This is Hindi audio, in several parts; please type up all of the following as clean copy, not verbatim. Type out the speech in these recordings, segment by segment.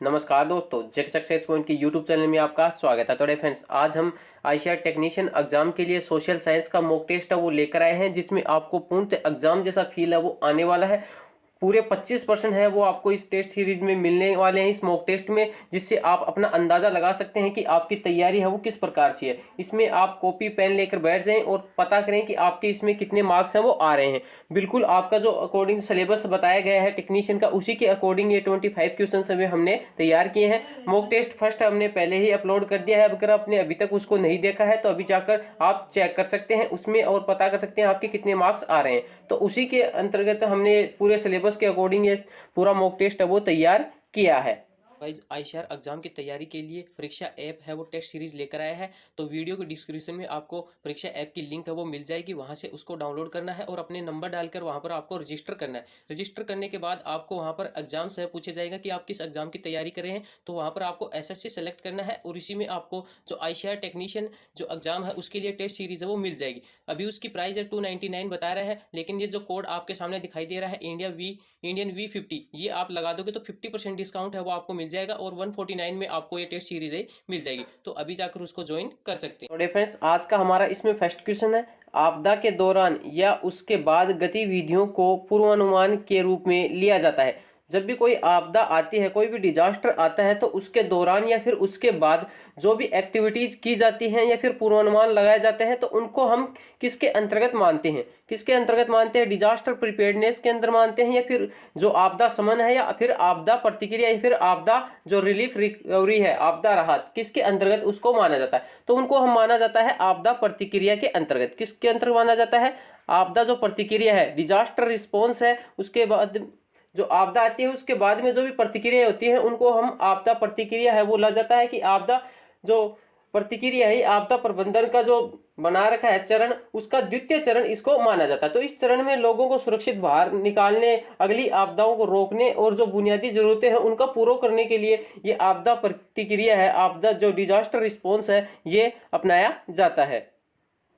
नमस्कार दोस्तों, जेक सक्सेस पॉइंट की यूट्यूब चैनल में आपका स्वागत है। तो फ्रेंड्स, आज हम आईसीआर टेक्नीशियन एग्जाम के लिए सोशल साइंस का मॉक टेस्ट है वो लेकर आए हैं, जिसमें आपको पूर्णतः एग्जाम जैसा फील है वो आने वाला है। पूरे 25% है वो आपको इस टेस्ट सीरीज में मिलने वाले हैं इस मॉक टेस्ट में, जिससे आप अपना अंदाजा लगा सकते हैं कि आपकी तैयारी है वो किस प्रकार से है। इसमें आप कॉपी पेन लेकर बैठ जाएं और पता करें कि आपके इसमें कितने मार्क्स हैं वो आ रहे हैं। बिल्कुल आपका जो अकॉर्डिंग सिलेबस बताया गया है टेक्नीशियन का, उसी के अकॉर्डिंग ये 25 क्वेश्चन हमें हमने तैयार किए हैं। मॉक टेस्ट फर्स्ट हमने पहले ही अपलोड कर दिया है। अगर आपने अभी तक उसको नहीं देखा है तो अभी जाकर आप चेक कर सकते हैं उसमें और पता कर सकते हैं आपके कितने मार्क्स आ रहे हैं। तो उसी के अंतर्गत हमने पूरे सिलेबस के अकॉर्डिंग ये पूरा मॉक टेस्ट है वो तैयार किया है। गाइस, आईसीआर एग्जाम की तैयारी के लिए परीक्षा ऐप है वो टेस्ट सीरीज लेकर आया है। तो वीडियो के डिस्क्रिप्शन में आपको परीक्षा ऐप की लिंक है वो मिल जाएगी, वहां से उसको डाउनलोड करना है और अपने नंबर डालकर वहां पर आपको रजिस्टर करना है। रजिस्टर करने के बाद आपको वहां पर एग्जाम से पूछा जाएगा कि आप किस एग्जाम की तैयारी कर रहे हैं। तो वहां पर आपको एसएससी सेलेक्ट करना है और इसी में आपको जो आईसीआर टेक्नीशियन जो एग्जाम है उसके लिए टेस्ट सीरीज है वो मिल जाएगी। अभी उसकी प्राइस है 299 बता रहा है, लेकिन ये जो कोड आपके सामने दिखाई दे रहा है इंडियन V50, ये आप लगा दोगे तो 50% डिस्काउंट है वो आपको मिल जाएगा और 149 में आपको ये टेस्ट सीरीज है मिल जाएगी। तो अभी जाकर उसको ज्वाइन कर सकते हैं। तो फ्रेंड्स, आज का हमारा इसमें फर्स्ट क्वेश्चन है, आपदा के दौरान या उसके बाद गतिविधियों को पूर्वानुमान के रूप में लिया जाता है। जब भी कोई आपदा आती है, कोई भी डिजास्टर आता है, तो उसके दौरान या फिर उसके बाद जो भी एक्टिविटीज की जाती हैं या फिर पूर्वानुमान लगाए जाते हैं, तो उनको हम किसके अंतर्गत मानते हैं? किसके अंतर्गत मानते हैं? डिजास्टर प्रिपेयर्डनेस के अंदर मानते हैं, या फिर जो आपदा शमन है, या फिर आपदा प्रतिक्रिया, या फिर आपदा जो रिलीफ रिकवरी है, आपदा राहत, किसके अंतर्गत उसको माना जाता है? तो उनको हम माना जाता है आपदा प्रतिक्रिया के अंतर्गत। किसके अंतर्गत माना जाता है? आपदा जो प्रतिक्रिया है, डिजास्टर रिस्पॉन्स है, उसके बाद जो आपदा आती है उसके बाद में जो भी प्रतिक्रिया होती है उनको हम आपदा प्रतिक्रिया है वो ला जाता है कि आपदा जो प्रतिक्रिया है, आपदा प्रबंधन का जो बना रखा है चरण, उसका द्वितीय चरण इसको माना जाता है। तो इस चरण में लोगों को सुरक्षित बाहर निकालने, अगली आपदाओं को रोकने और जो बुनियादी जरूरतें हैं उनका पूरा करने के लिए ये आपदा प्रतिक्रिया है, आपदा जो डिजास्टर रिस्पॉन्स है, ये अपनाया जाता है।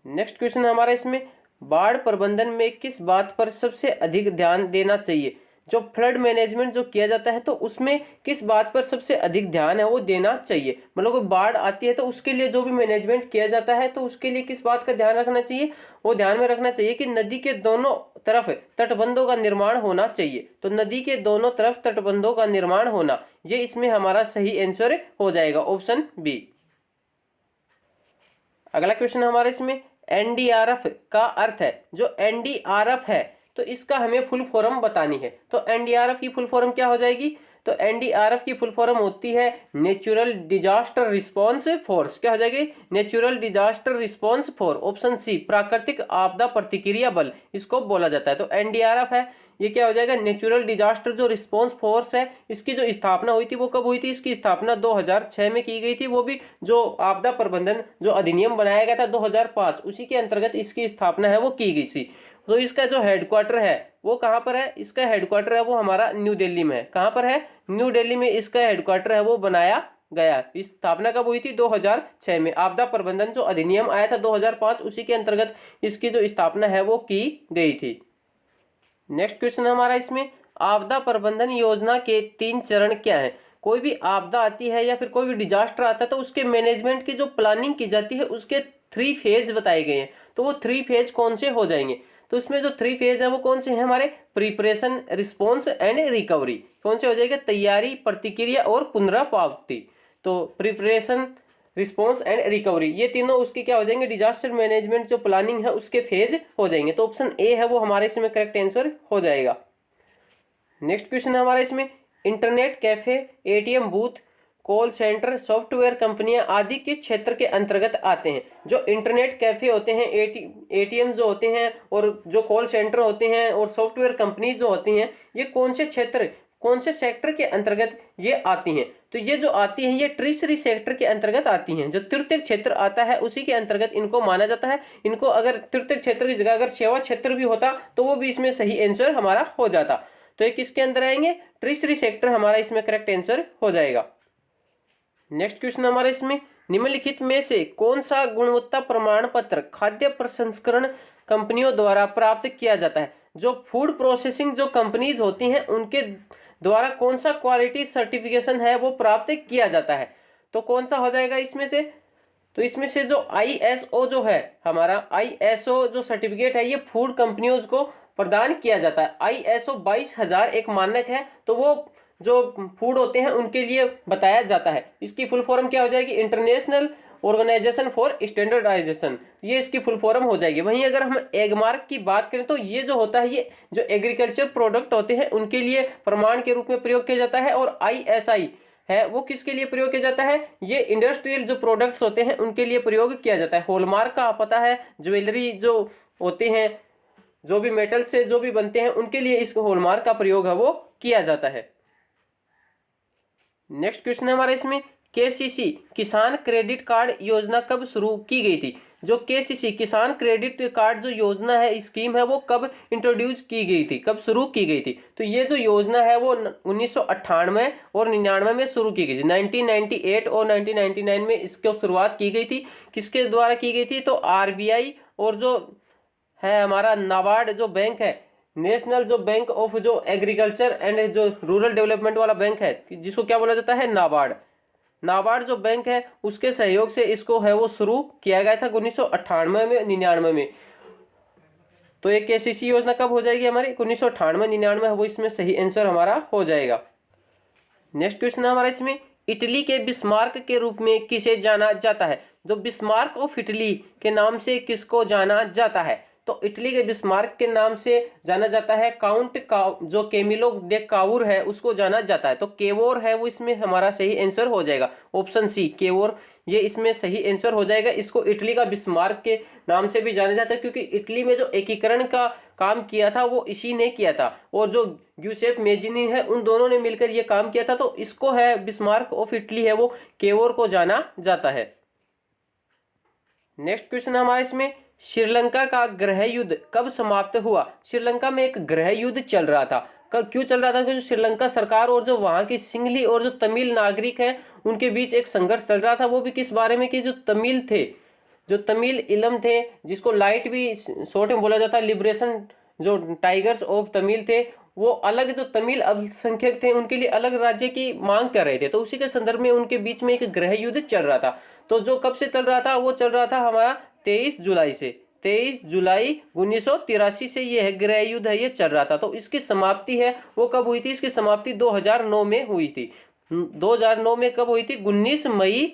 नेक्स्ट क्वेश्चन हमारा इसमें, बाढ़ प्रबंधन में किस बात पर सबसे अधिक ध्यान देना चाहिए? जो फ्लड मैनेजमेंट जो किया जाता है तो उसमें किस बात पर सबसे अधिक ध्यान है वो देना चाहिए? मतलब कोई बाढ़ आती है तो उसके लिए जो भी मैनेजमेंट किया जाता है तो उसके लिए किस बात का ध्यान रखना चाहिए? वो ध्यान में रखना चाहिए कि नदी के दोनों तरफ तटबंधों का निर्माण होना चाहिए। तो नदी के दोनों तरफ तटबंधों का निर्माण होना, ये इसमें हमारा सही आंसर हो जाएगा, ऑप्शन बी। अगला क्वेश्चन हमारे इसमें, एनडीआरएफ का अर्थ है, जो एनडीआरएफ है तो इसका हमें फुल फॉर्म बतानी है। तो एनडीआरएफ की फुल फॉर्म क्या हो जाएगी? तो एनडीआरएफ की फुल फॉर्म होती है नेचुरल डिजास्टर रिस्पांस फोर्स। क्या हो जाएगी? Natural disaster response force, option C, प्राकृतिक आपदा प्रतिक्रिया बल इसको बोला जाता है। तो एनडीआरएफ है, ये क्या हो जाएगा? नेचुरल डिजास्टर जो रिस्पांस फोर्स है। इसकी जो स्थापना हुई थी वो कब हुई थी? इसकी स्थापना 2006 में की गई थी, वो भी जो आपदा प्रबंधन जो अधिनियम बनाया गया था 2005, उसी के अंतर्गत इसकी स्थापना है वो की गई थी। तो इसका जो हेडक्वार्टर है वो कहाँ पर है? इसका हेडक्वार्टर है वो हमारा न्यू दिल्ली में है। कहाँ पर है? न्यू दिल्ली में इसका हेडक्वार्टर है वो बनाया गया। इस स्थापना कब हुई थी? 2006 में। आपदा प्रबंधन जो अधिनियम आया था 2005, उसी के अंतर्गत इसकी जो स्थापना है वो की गई थी। नेक्स्ट क्वेश्चन हमारा इसमें, आपदा प्रबंधन योजना के 3 चरण क्या है? कोई भी आपदा आती है या फिर कोई भी डिजास्टर आता है तो उसके मैनेजमेंट की जो प्लानिंग की जाती है उसके 3 फेज बताए गए हैं। तो वो 3 फेज कौन से हो जाएंगे? तो इसमें जो 3 फेज है वो कौन से हैं हमारे? Preparation, response and recovery. कौन से हो जाएगा? तैयारी, प्रतिक्रिया और पुनरावृत्ति। तो प्रिपरेशन, रिस्पॉन्स एंड रिकवरी, ये तीनों उसके क्या हो जाएंगे? डिजास्टर मैनेजमेंट जो प्लानिंग है उसके फेज हो जाएंगे। तो ऑप्शन ए है वो हमारे इसमें करेक्ट आंसर हो जाएगा। नेक्स्ट क्वेश्चन है हमारा इसमें, internet cafe, ATM booth, call centre, software कंपनियां आदि किस क्षेत्र के अंतर्गत आते हैं? जो इंटरनेट कैफे होते हैं, एटीएम जो होते हैं, और जो कॉल सेंटर होते हैं, और सॉफ्टवेयर कंपनी जो होती हैं, ये कौन से क्षेत्र, कौन से सेक्टर के अंतर्गत ये आती हैं? तो ये जो आती हैं ये ट्रिशरी सेक्टर के अंतर्गत आती हैं। जो तृतीय क्षेत्र आता है उसी के अंतर्गत इनको माना जाता है। इनको अगर तृतीय क्षेत्र की जगह अगर सेवा क्षेत्र भी होता तो वो भी इसमें सही आंसर हमारा हो जाता। तो ये किसके अंदर आएंगे? ट्रिशरी सेक्टर हमारा इसमें करेक्ट आंसर हो जाएगा। नेक्स्ट क्वेश्चन हमारे इसमें, निम्नलिखित में से कौन सा गुणवत्ता प्रमाण पत्र खाद्य प्रसंस्करण कंपनियों द्वारा प्राप्त किया जाता है? जो फूड प्रोसेसिंग जो कंपनीज होती हैं उनके द्वारा कौन सा क्वालिटी सर्टिफिकेशन है वो प्राप्त किया जाता है। तो कौन सा हो जाएगा इसमें से, तो इसमें से जो ISO जो है हमारा, ISO जो सर्टिफिकेट है ये फूड कंपनियों को प्रदान किया जाता है। ISO 22000 एक मानक है, तो वो जो फूड होते हैं उनके लिए बताया जाता है। इसकी फुल फॉर्म क्या हो जाएगी, इंटरनेशनल ऑर्गेनाइजेशन फॉर स्टैंडर्डाइजेशन, ये इसकी फुल फॉर्म हो जाएगी। वहीं अगर हम एगमार्क की बात करें तो ये जो होता है ये जो एग्रीकल्चर प्रोडक्ट होते हैं उनके लिए प्रमाण के रूप में प्रयोग किया जाता है। और ISI है वो किसके लिए प्रयोग किया जाता है, ये इंडस्ट्रियल जो प्रोडक्ट्स होते हैं उनके लिए प्रयोग किया जाता है। हॉलमार्क का पता है, ज्वेलरी जो होते हैं, जो भी मेटल से जो भी बनते हैं उनके लिए इस हॉलमार्क का प्रयोग है वो किया जाता है। नेक्स्ट क्वेश्चन है हमारा इसमें, KCC किसान क्रेडिट कार्ड योजना कब शुरू की गई थी। जो KCC किसान क्रेडिट कार्ड जो योजना है, स्कीम है, वो कब इंट्रोड्यूस की गई थी, कब शुरू की गई थी। तो ये जो योजना है वो 1998 और 99 में शुरू की गई थी। 1998 और 1999 में इसकी शुरुआत की गई थी। किसके द्वारा की गई थी, तो RBI और जो है हमारा नाबार्ड जो बैंक है, नेशनल जो बैंक ऑफ जो एग्रीकल्चर एंड जो रूरल डेवलपमेंट वाला बैंक है, जिसको क्या बोला जाता है, नाबार्ड। नाबार्ड जो बैंक है उसके सहयोग से इसको है वो शुरू किया गया था 1998 में 99 में। तो ये KCC योजना कब हो जाएगी हमारी, 1998 99 वो इसमें सही आंसर हमारा हो जाएगा। नेक्स्ट क्वेश्चन है हमारा इसमें, इटली के बिस्मार्क के रूप में किसे जाना जाता है। जो बिस्मार्क ऑफ इटली के नाम से किसको जाना जाता है, तो इटली के बिस्मार्क के नाम से जाना जाता है काउंट का जो कैमिलो डे कावूर है उसको जाना जाता है। तो केवोर है वो इसमें हमारा सही आंसर हो जाएगा, ऑप्शन सी केवोर, ये इसमें सही आंसर हो जाएगा। इसको इटली का बिस्मार्क के नाम से भी जाना जाता है क्योंकि इटली में जो एकीकरण का काम किया था वो इसी ने किया था, और जो ग्यूसेप मेजिनी है उन दोनों ने मिलकर ये काम किया था। तो इसको है बिस्मार्क ऑफ इटली है वो केवोर को जाना जाता है। नेक्स्ट क्वेश्चन हमारा इसमें, श्रीलंका का गृह युद्ध कब समाप्त हुआ। श्रीलंका में एक गृह युद्ध चल रहा था, कब क्यों चल रहा था, क्योंकि श्रीलंका सरकार और जो वहाँ की सिंघली और जो तमिल नागरिक हैं उनके बीच एक संघर्ष चल रहा था। वो भी किस बारे में कि जो तमिल थे, जो तमिल इलम थे, जिसको लाइट भी शॉर्ट में बोला जाता है, लिबरेशन जो टाइगर्स ऑफ तमिल थे, वो अलग जो तमिल अल्पसंख्यक थे उनके लिए अलग राज्य की मांग कर रहे थे। तो उसी के संदर्भ में उनके बीच में एक गृह युद्ध चल रहा था। तो जो कब से चल रहा था, वो चल रहा था हमारा 23 जुलाई से, 23 जुलाई 1983 से ये है गृह युद्ध है ये चल रहा था। तो इसकी समाप्ति है वो कब हुई थी, इसकी समाप्ति 2009 में हुई थी। 2009 में कब हुई थी, 19 मई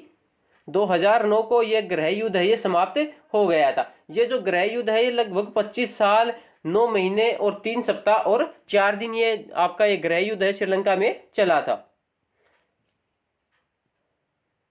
2009 को ये गृह युद्ध है ये समाप्त हो गया था। ये जो गृह युद्ध है ये लगभग 25 साल 9 महीने और 3 सप्ताह और 4 दिन ये आपका ये गृह युद्ध है श्रीलंका में चला था।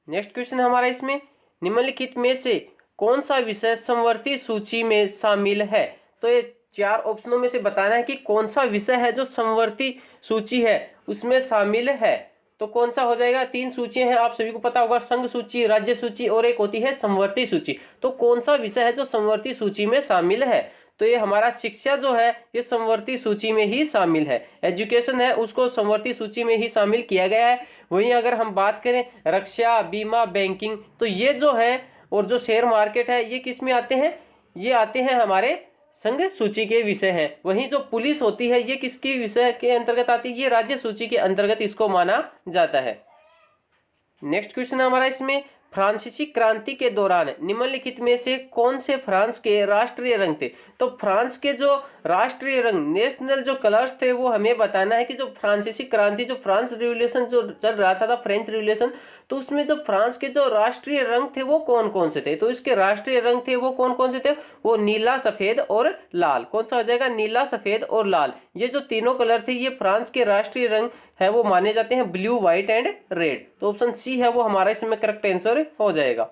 नेक्स्ट क्वेश्चन हमारा इसमें, निम्नलिखित में से कौन सा विषय समवर्ती सूची में शामिल है। तो ये 4 ऑप्शनों में से बताना है कि कौन सा विषय है जो समवर्ती सूची है उसमें शामिल है। तो कौन सा हो जाएगा, 3 सूचियां हैं आप सभी को पता होगा, संघ सूची, राज्य सूची और एक होती है समवर्ती सूची। तो कौन सा विषय है जो समवर्ती सूची में शामिल है, तो ये हमारा शिक्षा जो है ये समवर्ती सूची में ही शामिल है। एजुकेशन है उसको समवर्ती सूची में ही शामिल किया गया है। वहीं अगर हम बात करें रक्षा, बीमा, बैंकिंग, तो ये जो है और जो शेयर मार्केट है ये किस में आते हैं, ये आते हैं हमारे संघ सूची के विषय हैं। वहीं जो पुलिस होती है ये किसकी विषय के अंतर्गत आती है, ये राज्य सूची के अंतर्गत इसको माना जाता है। नेक्स्ट क्वेश्चन हमारा इसमें, फ्रांसीसी क्रांति के दौरान निम्नलिखित में से कौन से फ्रांस के राष्ट्रीय रंग थे। तो फ्रांस के जो राष्ट्रीय रंग, नेशनल जो कलर्स थे, वो हमें बताना है कि जो फ्रांसीसी क्रांति, जो फ्रांस रिवॉल्यूशन जो चल रहा था फ्रेंच रिवॉल्यूशन, तो उसमें जो फ्रांस के जो राष्ट्रीय रंग थे वो कौन कौन से थे। तो इसके राष्ट्रीय रंग थे वो कौन कौन से थे, वो नीला, सफेद और लाल। कौन सा हो जाएगा, नीला, सफेद और लाल। ये जो तीनों कलर थे ये फ्रांस के राष्ट्रीय रंग है वो माने जाते हैं, ब्लू, व्हाइट एंड रेड। तो ऑप्शन सी है वो हमारा इसमें करेक्ट आंसर हो जाएगा।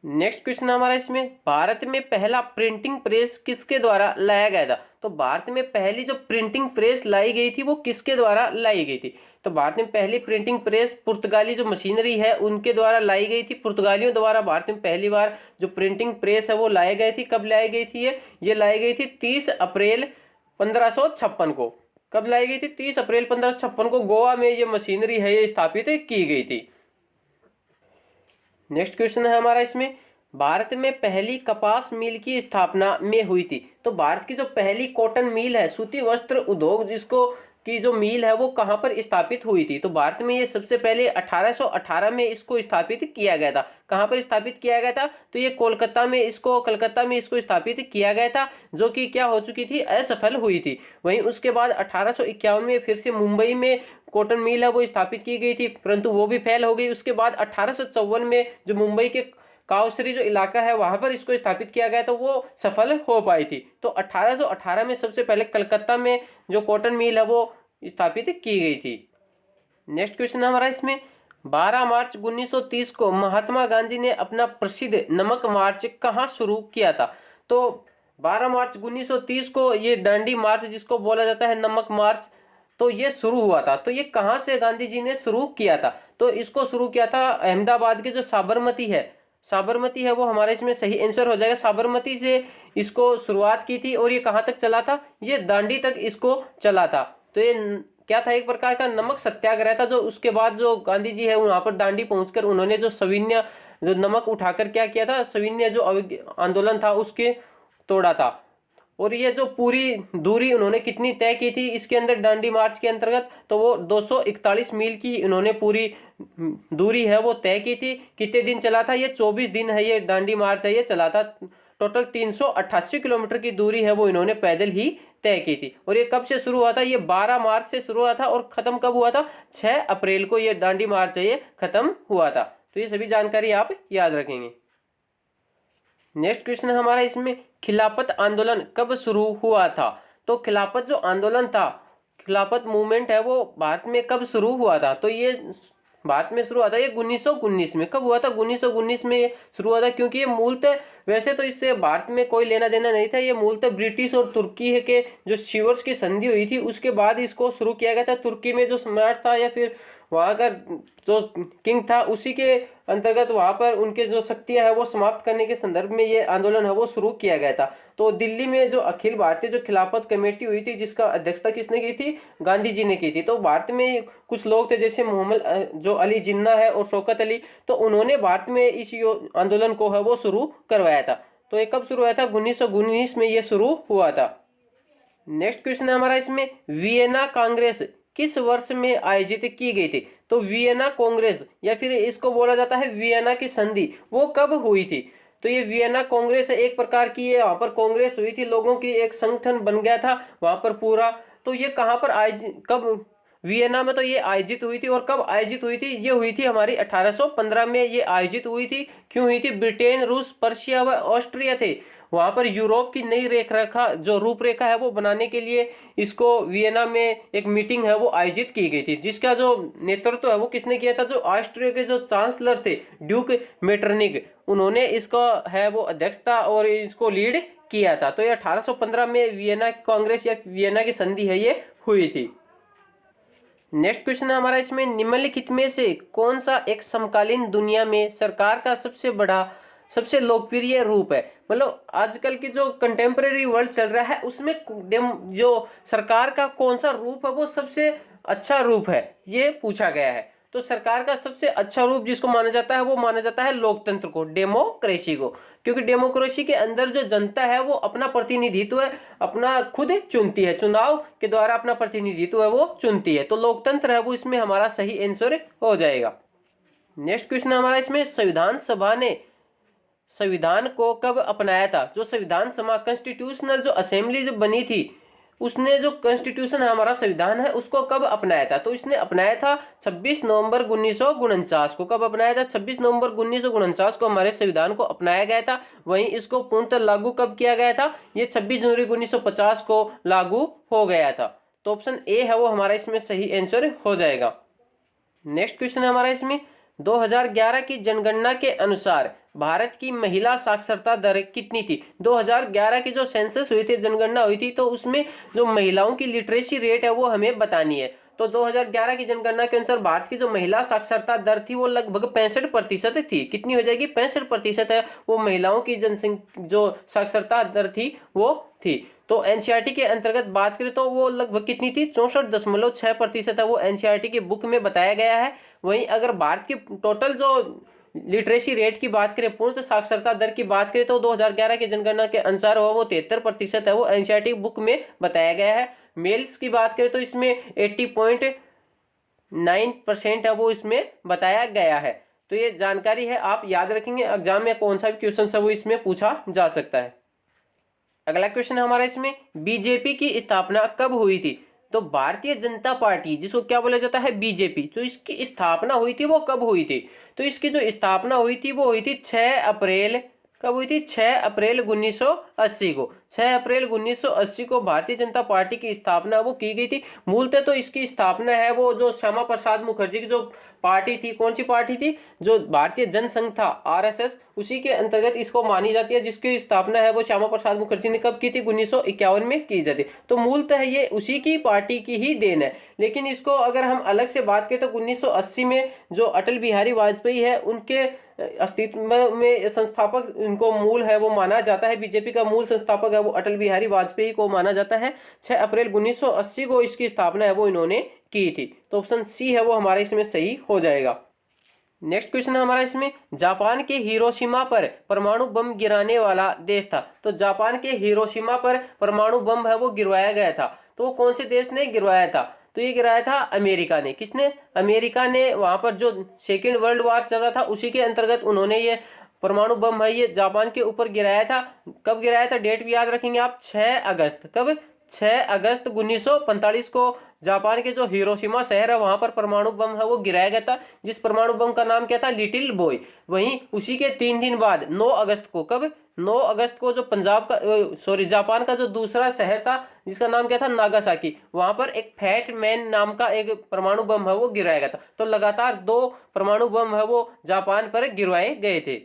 नेक्स्ट क्वेश्चन हमारा इसमें, भारत में पहला प्रिंटिंग प्रेस किसके द्वारा लाया गया था। तो भारत में पहली जो प्रिंटिंग प्रेस लाई गई थी वो किसके द्वारा लाई गई थी। तो भारत में पहली प्रिंटिंग प्रेस पुर्तगाली जो मशीनरी है उनके द्वारा लाई गई थी। पुर्तगालियों द्वारा भारत में पहली बार जो प्रिंटिंग प्रेस है वो लाई गई थी। कब लाई गई थी ये लाई गई थी 30 अप्रैल 1556 को। कब लाई गई थी, 30 अप्रैल 1556 को गोवा में ये मशीनरी है ये स्थापित की गई थी। नेक्स्ट क्वेश्चन है हमारा इसमें, भारत में पहली कपास मिल की स्थापना में हुई थी। तो भारत की जो पहली कॉटन मिल है, सूती वस्त्र उद्योग जिसको की जो मील है वो कहाँ पर स्थापित हुई थी। तो भारत में ये सबसे पहले 1818 में इसको स्थापित किया गया था। कहाँ पर स्थापित किया गया था? तो ये कलकत्ता में इसको स्थापित किया गया था, जो कि क्या हो चुकी थी, असफल हुई थी। वहीं उसके बाद 1851 में फिर से मुंबई में कॉटन मिल है वो स्थापित की गई थी, परंतु वो भी फेल हो गई। उसके बाद 1854 में जो मुंबई के काउसरी जो इलाका है वहां पर इसको स्थापित किया गया तो वो सफल हो पाई थी। तो 1818 में सबसे पहले कलकत्ता में जो कॉटन मिल है वो स्थापित की गई थी। नेक्स्ट क्वेश्चन हमारा इसमें, 12 मार्च 1930 को महात्मा गांधी ने अपना प्रसिद्ध नमक मार्च कहाँ शुरू किया था? तो 12 मार्च 1930 को ये दांडी मार्च जिसको बोला जाता है नमक मार्च, तो ये शुरू हुआ था। तो ये कहाँ से गांधी जी ने शुरू किया था? तो इसको शुरू किया था अहमदाबाद के जो साबरमती है वो हमारे इसमें सही आंसर हो जाएगा। साबरमती से इसको शुरुआत की थी और ये कहाँ तक चला था? ये दांडी तक इसको चला था। तो ये क्या था? एक प्रकार का नमक सत्याग्रह था। जो उसके बाद जो गांधी जी है वहां पर दांडी पहुंचकर उन्होंने जो सविनय जो नमक उठाकर क्या किया था, सविनय जो आंदोलन था उसके तोड़ा था। और ये जो पूरी दूरी उन्होंने कितनी तय की थी इसके अंदर दांडी मार्च के अंतर्गत? तो वो 241 मील की इन्होंने पूरी दूरी है वो तय की थी। कितने दिन चला था? ये 24 दिन है ये दांडी मार्च है ये चला था। टोटल 388 किलोमीटर की दूरी है वो इन्होंने पैदल ही तय की थी। और ये कब से शुरू हुआ था? ये 12 मार्च से शुरू हुआ था और खत्म कब हुआ था? 6 अप्रैल को ये दांडी मार्च है ये खत्म हुआ था। तो ये सभी जानकारी आप याद रखेंगे। नेक्स्ट क्वेश्चन हमारा इसमें, खिलाफत आंदोलन कब शुरू हुआ था? तो खिलाफत जो आंदोलन था, खिलाफत मूवमेंट है वो भारत में कब शुरू हुआ था? तो ये भारत में शुरू हुआ था ये 1919 में। कब हुआ था? 1919 में ये शुरू हुआ था, क्योंकि ये मूलतः, वैसे तो इससे भारत में कोई लेना देना नहीं था, ये मूलतः ब्रिटिश और तुर्की के जो शिवर्स की संधि हुई थी उसके बाद इसको शुरू किया गया था। तुर्की में जो सम्राट था या फिर वहाँ का जो किंग था उसी के अंतर्गत वहाँ पर उनके जो शक्तियाँ हैं वो समाप्त करने के संदर्भ में ये आंदोलन है वो शुरू किया गया था। तो दिल्ली में जो अखिल भारतीय जो खिलाफत कमेटी हुई थी जिसका अध्यक्षता किसने की थी? गांधी जी ने की थी। तो भारत में कुछ लोग थे जैसे मोहम्मद जो अली जिन्ना है और शौकत अली, तो उन्होंने भारत में इस आंदोलन को है वो शुरू करवाया था। तो ये कब शुरू हुआ था? 1919 में ये शुरू हुआ था। नेक्स्ट क्वेश्चन है हमारा इसमें, वियना कांग्रेस किस वर्ष में आयोजित की गई थी? तो वियना कांग्रेस या फिर इसको बोला जाता है वियना की संधि, वो कब हुई थी? तो ये वियना कांग्रेस एक प्रकार की ये वहाँ पर कांग्रेस हुई थी, लोगों की एक संगठन बन गया था वहाँ पर पूरा। तो ये कहाँ पर आयोजित, कब? वियना में तो ये आयोजित हुई थी। और कब आयोजित हुई थी? ये हुई थी हमारी 1815 में ये आयोजित हुई थी। क्यों हुई थी? ब्रिटेन, रूस, पर्शिया व ऑस्ट्रिया थे वहाँ पर यूरोप की नई रेखा जो रूपरेखा है वो बनाने के लिए इसको वियना में एक मीटिंग है वो आयोजित की गई थी, जिसका जो नेतृत्व है वो किसने किया था? जो ऑस्ट्रिया के जो चांसलर थे ड्यूक मेटरनिक, उन्होंने इसका है वो अध्यक्ष था और इसको लीड किया था। तो ये 1815 में वियना कांग्रेस या वियना की संधि है ये हुई थी। नेक्स्ट क्वेश्चन है हमारा इसमें, निम्नलिखित में से कौन सा एक समकालीन दुनिया में सरकार का सबसे बड़ा सबसे लोकप्रिय रूप है? मतलब आजकल की जो कंटेम्प्रेरी वर्ल्ड चल रहा है उसमें जो सरकार का कौन सा रूप है वो सबसे अच्छा रूप है ये पूछा गया है। तो सरकार का सबसे अच्छा रूप जिसको माना जाता है वो माना जाता है लोकतंत्र को, डेमोक्रेसी को। क्योंकि डेमोक्रेसी के अंदर जो जनता है वो अपना प्रतिनिधित्व है अपना खुद चुनती है, चुनाव के द्वारा अपना प्रतिनिधित्व है वो चुनती है। तो लोकतंत्र है वो इसमें हमारा सही आंसर हो जाएगा। नेक्स्ट क्वेश्चन हमारा इसमें, संविधान सभा ने संविधान को कब अपनाया था? जो संविधान सभा कॉन्स्टिट्यूशनल जो असेंबली जो बनी थी उसने जो कॉन्स्टिट्यूशन है हमारा संविधान है उसको कब अपनाया था? तो इसने अपनाया था 26 नवंबर 1949 को। कब अपनाया था? 26 नवंबर 1949 को हमारे संविधान को अपनाया गया था। वहीं इसको पूर्णतः लागू कब किया गया था? ये 26 जनवरी 1950 को लागू हो गया था। तो ऑप्शन ए है वो हमारा इसमें सही आंसर हो जाएगा। नेक्स्ट क्वेश्चन है हमारा इसमें, 2011 की जनगणना के अनुसार भारत की महिला साक्षरता दर कितनी थी? 2011 की जो सेंसस हुई थी, जनगणना हुई थी, तो उसमें जो महिलाओं की लिटरेसी रेट है वो हमें बतानी है। तो 2011 की जनगणना के अनुसार भारत की जो महिला साक्षरता दर थी वो लगभग 65% थी। कितनी हो जाएगी? 65% है वो महिलाओं की जनसंख्या जो साक्षरता दर थी वो थी। तो एनसीईआरटी के अंतर्गत बात करें तो वो लगभग कितनी थी? 64.6% है वो एनसीईआरटी की बुक में बताया गया है। वहीं अगर भारत की टोटल जो लिटरेसी रेट की बात करें, पूर्ण साक्षरता दर की बात करें, तो 2011 की जनगणना के अनुसार वो 73% है वो एनसीईआरटी बुक में बताया गया है। मेल्स की बात करें तो इसमें 80.9% है वो इसमें बताया गया है। तो ये जानकारी है, आप याद रखेंगे, एग्जाम में कौन सा भी क्वेश्चन है वो इसमें पूछा जा सकता है। अगला क्वेश्चन है हमारा इसमें, बीजेपी की स्थापना कब हुई थी? तो भारतीय जनता पार्टी, जिसको क्या बोला जाता है, बीजेपी, तो इसकी स्थापना हुई थी वो कब हुई थी? तो इसकी जो स्थापना हुई थी वो हुई थी 6 अप्रैल, कब हुई थी? 6 अप्रैल 1980 को। 6 अप्रैल 1980 को भारतीय जनता पार्टी की स्थापना वो की गई थी। मूलतः तो इसकी स्थापना है वो जो श्यामा प्रसाद मुखर्जी की जो पार्टी थी, कौन सी पार्टी थी? जो भारतीय जनसंघ था, आरएसएस, उसी के अंतर्गत इसको मानी जाती है, जिसकी स्थापना है वो श्यामा प्रसाद मुखर्जी ने कब की थी? 1951 में की जाती। तो मूलतः ये उसी की पार्टी की ही देन है। लेकिन इसको अगर हम अलग से बात करें तो 1980 में जो अटल बिहारी वाजपेयी है, उनके अस्तित्व में संस्थापक इनको मूल है वो माना जाता है, बीजेपी का मूल संस्थापक है वो अटल बिहारी वाजपेयी को माना जाता है। 6 अप्रैल 1980 को इसकी स्थापना है वो इन्होंने की थी। तो ऑप्शन सी है वो हमारा इसमें सही हो जाएगा। नेक्स्ट क्वेश्चन है हमारा इसमें, जापान के हिरोशिमा पर परमाणु बम गिराने वाला देश था। तो जापान के हिरोशिमा पर परमाणु बम है वो गिरवाया गया था। तो वो कौन से देश ने गिरवाया था? तो ये गिराया था अमेरिका ने। किसने? अमेरिका ने। वहां पर जो सेकेंड वर्ल्ड वार चल रहा था उसी के अंतर्गत उन्होंने ये परमाणु बम है ये जापान के ऊपर गिराया था। कब गिराया था? डेट भी याद रखेंगे आप, 6 अगस्त। कब? 6 अगस्त 1945 को जापान के जो हिरोशिमा शहर है वहां पर परमाणु बम है वो गिराया गया था, जिस परमाणु बम का नाम क्या था? Little boy. वहीं उसी के 3 दिन बाद 9 अगस्त को, कब? 9 अगस्त को जो जापान का जो दूसरा शहर था जिसका नाम क्या था? नागासाकी, वहां पर एक फैट मैन नाम का एक परमाणु बम है वो गिराया गया था। तो लगातार 2 परमाणु बम है वो जापान पर गिरवाए गए थे।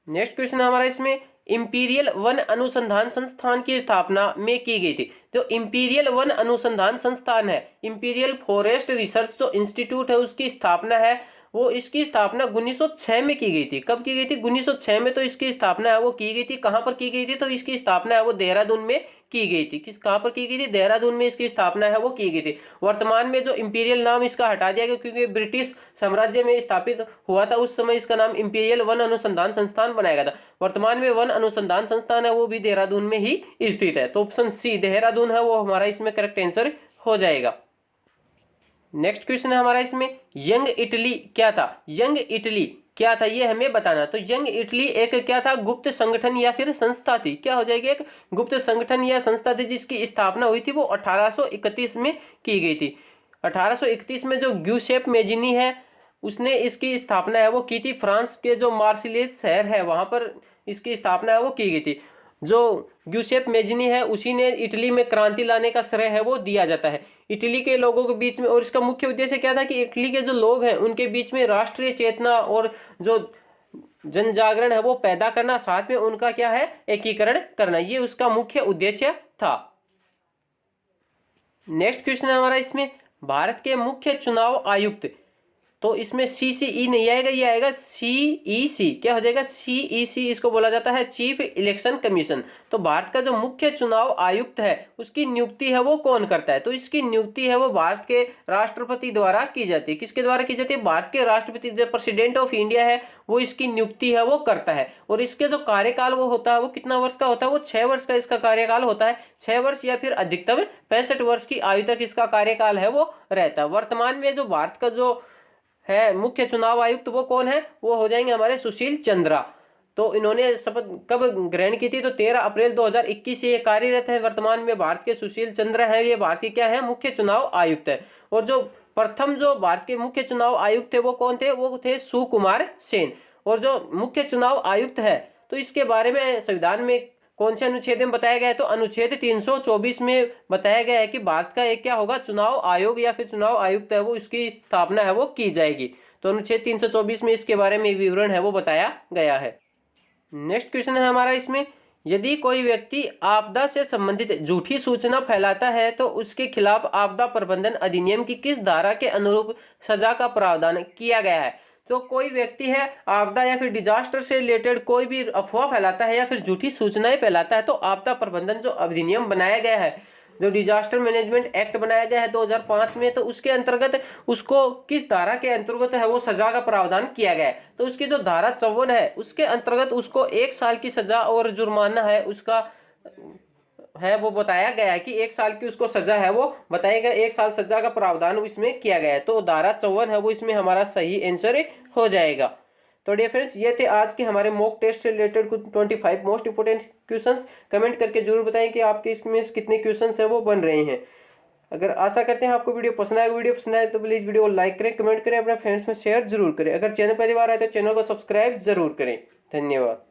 नेक्स्ट क्वेश्चन हमारा इसमें, इंपीरियल वन अनुसंधान संस्थान की स्थापना में की गई थी। जो इंपीरियल वन अनुसंधान संस्थान है, इंपीरियल फॉरेस्ट रिसर्च जो इंस्टीट्यूट है, उसकी स्थापना है वो, इसकी स्थापना 1906 में की गई थी। कब की गई थी? 1906 में तो इसकी स्थापना है वो की गई थी। कहां पर की गई थी? तो इसकी स्थापना है वो देहरादून में की गई थी। कहां पर की गई थी? देहरादून में इसकी स्थापना है वो की गई थी। वर्तमान में जो इंपीरियल नाम इसका हटा दिया गया क्योंकि ब्रिटिश साम्राज्य में स्थापित हुआ था, उस समय इसका नाम इंपीरियल वन अनुसंधान संस्थान बनाया गया था। वर्तमान में वन अनुसंधान संस्थान है वो भी देहरादून में ही स्थित है। तो ऑप्शन सी देहरादून है वो हमारा इसमें करेक्ट आंसर हो जाएगा। नेक्स्ट क्वेश्चन है हमारा इसमें, यंग इटली क्या था? यंग इटली क्या था ये हमें बताना। तो यंग इटली एक क्या था? गुप्त संगठन या फिर संस्था थी। क्या हो जाएगी? एक गुप्त संगठन या संस्था थी जिसकी स्थापना हुई थी वो 1831 में की गई थी। 1831 में जो ग्यूसेप मेजिनी है उसने इसकी स्थापना है वो की थी। फ्रांस के जो मार्सिलेज शहर है वहां पर इसकी स्थापना है वो की गई थी। जो ग्यूसेप मेजिनी है उसी ने इटली में क्रांति लाने का श्रेय है वो दिया जाता है इटली के लोगों के बीच में। और इसका मुख्य उद्देश्य क्या था कि इटली के जो लोग हैं उनके बीच में राष्ट्रीय चेतना और जो जन जागरण है वो पैदा करना, साथ में उनका क्या है? एकीकरण करना, ये उसका मुख्य उद्देश्य था। नेक्स्ट क्वेश्चन है हमारा इसमें, भारत के मुख्य चुनाव आयुक्त। तो इसमें CCE नहीं आएगा, ये आएगा CEC। क्या हो जाएगा? CEC इसको बोला जाता है चीफ इलेक्शन कमीशन। तो भारत का जो मुख्य चुनाव आयुक्त है उसकी नियुक्ति है वो कौन करता है? तो इसकी नियुक्ति है वो भारत के राष्ट्रपति द्वारा की जाती है। किसके द्वारा की जाती है? भारत के राष्ट्रपति, जो प्रेसिडेंट ऑफ इंडिया है वो इसकी नियुक्ति है वो करता है। और इसके जो कार्यकाल वो होता है वो कितना वर्ष का होता है? वो 6 वर्ष का इसका कार्यकाल होता है। 6 वर्ष या फिर अधिकतम 65 वर्ष की आयु तक इसका कार्यकाल है वो रहता है। वर्तमान में जो भारत का जो है मुख्य चुनाव आयुक्त वो कौन है? वो हो जाएंगे हमारे सुशील चंद्रा। तो इन्होंने शपथ कब ग्रहण की थी? तो 13 अप्रैल 2021 से ये कार्यरत है। वर्तमान में भारत के सुशील चंद्रा है, ये भारत के क्या है? मुख्य चुनाव आयुक्त है। और जो प्रथम जो भारत के मुख्य चुनाव आयुक्त थे वो कौन थे? वो थे सुकुमार सेन। और जो मुख्य चुनाव आयुक्त है तो इसके बारे में संविधान में कौन से अनुच्छेद में बताया गया है? तो अनुच्छेद 324 में बताया गया है कि भारत का एक क्या होगा? चुनाव आयोग या फिर चुनाव आयुक्त है वो, इसकी स्थापना है वो की जाएगी। तो अनुच्छेद 324 में इसके बारे में विवरण है वो बताया गया है। नेक्स्ट क्वेश्चन है हमारा इसमें, यदि कोई व्यक्ति आपदा से संबंधित झूठी सूचना फैलाता है तो उसके खिलाफ आपदा प्रबंधन अधिनियम की किस धारा के अनुरूप सजा का प्रावधान किया गया है? तो कोई व्यक्ति है आपदा या फिर डिजास्टर से रिलेटेड कोई भी अफवाह फैलाता है या फिर झूठी सूचनाएं फैलाता है तो आपदा प्रबंधन जो अधिनियम बनाया गया है, जो डिजास्टर मैनेजमेंट एक्ट बनाया गया है 2005 में, तो उसके अंतर्गत उसको किस धारा के अंतर्गत है वो सजा का प्रावधान किया गया है? तो उसकी जो धारा 54 है उसके अंतर्गत उसको 1 साल की सजा और जुर्माना है उसका है वो बताया गया है कि 1 साल की उसको सजा है वो बताया गया, 1 साल सजा का प्रावधान इसमें किया गया है। तो धारा 54 है वो इसमें हमारा सही आंसर हो जाएगा। तो डियर फ्रेंड्स, ये थे आज के हमारे मॉक टेस्ट से रिलेटेड कुछ 25 मोस्ट इंपोर्टेंट क्वेश्चंस। कमेंट करके जरूर बताएं कि आपके इसमें कितने क्वेश्चंस है वो बन रहे हैं। अगर आशा करते हैं आपको वीडियो पसंद आए तो प्लीज़ वीडियो को लाइक करें, कमेंट करें, अपने फ्रेंड्स में शेयर जरूर करें। अगर चैनल पहली बार आए तो चैनल को सब्सक्राइब जरूर करें। धन्यवाद।